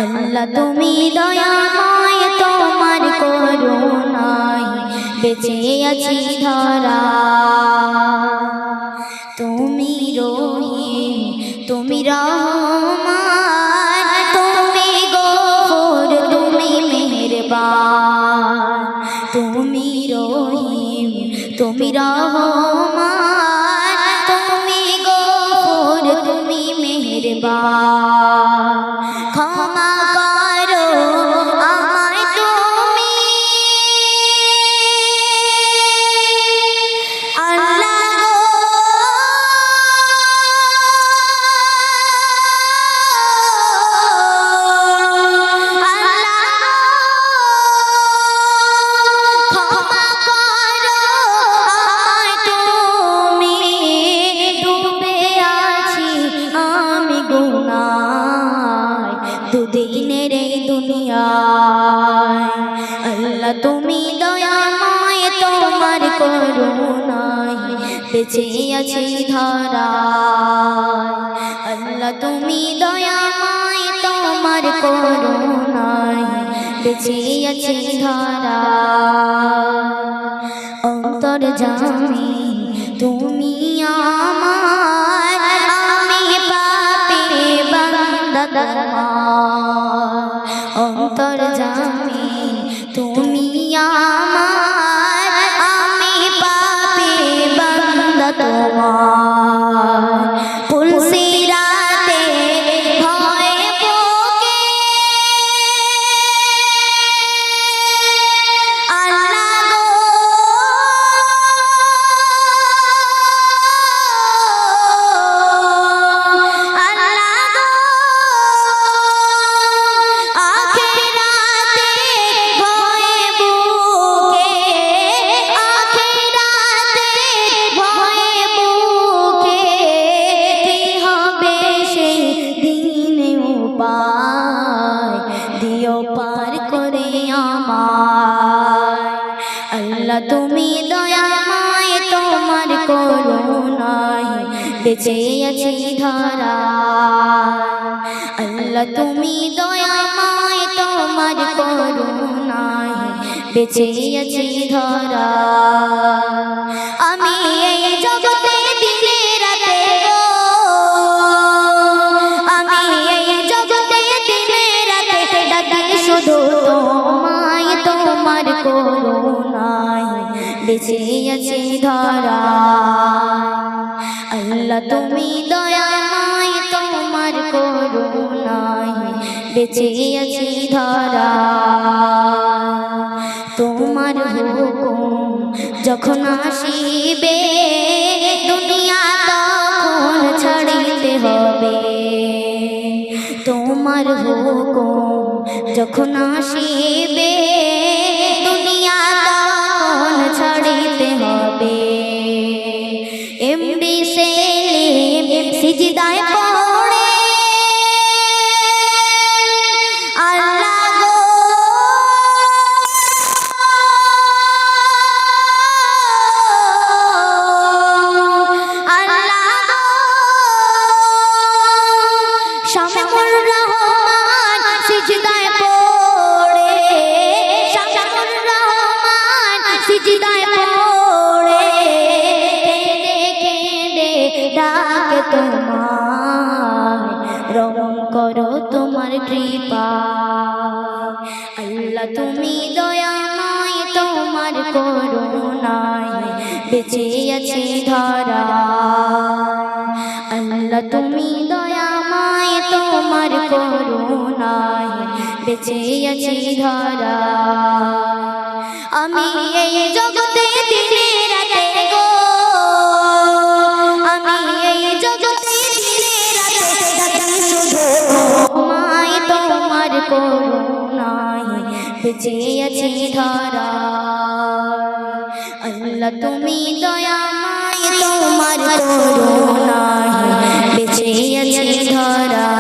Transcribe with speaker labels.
Speaker 1: আল্লাহ তুমি দয়াময়, তোমার করুণায় বেঁচে আছি ধরা। তুমি রহিম, তুমি রহমান, তুমি গফুর, তুমি মেহেরবান। তুমি রহিম, তুমি রহমান, তুমি গফুর, তুমি মেহেরবান। ক্ষমা করো আমায় তুমি, আল্লাহ গো। ক্ষমা করো আমায় তুমি, ডুবে আছি আমি গুনায় দুদিনের এই দুনিয়ায়। আল্লাহ তুমি দয়াময়, তোমার করুণায় বেঁচে আছি ধরায়। আল্লাহ তুমি দয়াময়, তোমার করুণায় বেঁচে আছি ধরায়। অন্তর্যামী তুমি আমার, আমি পাপী বান্দা তোমার। অন্তর্যামী তুমি আমার, আমি পাপী বান্দা তোমার। পুলসিরাতে ভয়ে বুকে আল্লাহ গো, আল্লাহ গো। আখিরাতে ভয়ে বুকে, আখিরাতে ভয়ে বুকে, কি হবে সেই দিনে উপায় দিও পার করে আমায়। আল্লাহ তুমি দয়াময়, তোমার করুণায় বেঁচে আছি ধরায়। আল্লাহ তুমি দয়াময়, তোমার করুণায় বেঁচে আছি ধরায়। আমি এই জগতে দিনে রাতে গো, আমি এই জগতে দিনে রাতে ডাকি শুধু তোমায়, তোমার করুণায় বেঁচে আছি ধরায়। আল্লাহ তুমি দয়াময়, তোমার করুণায় বেঁচে আছি ধরায়। তোমার হুকুম যখন আসিবে, দুনিয়া তখন ছাড়িতে হবে। তোমার হুকুম যখন আসিবে, দুনিয়া তখন ছাড়িতে হবে। এমডি সেলিম সিজদায় পড়ে আল্লাহ গো, আল্লাহ গো। শামসুর রহমান সিজদায় পড়ে, শামসুর রহমান সিজদায় পড়ে, কেঁদে কেঁদে ডাকে তোমায়, রহম করো তোমার কৃপা। আল্লাহ তুমি দয়াময়, তোমার করুণায় বেঁচে আছি ধরায়। আল্লাহ তুমি দয়াময়, তোমার করুণায় বেঁচে আছি ধরায়। আমি এই জগতে দিনে রাতে গো, আমি এই জগতে দিনে রাতে ডাকি শুধু তোমায়, তোমার করুণায় বেঁচে আছি ধরায়। আল্লাহ তুমি দয়াময়, তোমার করুণায় বেঁচে আছি ধরায়।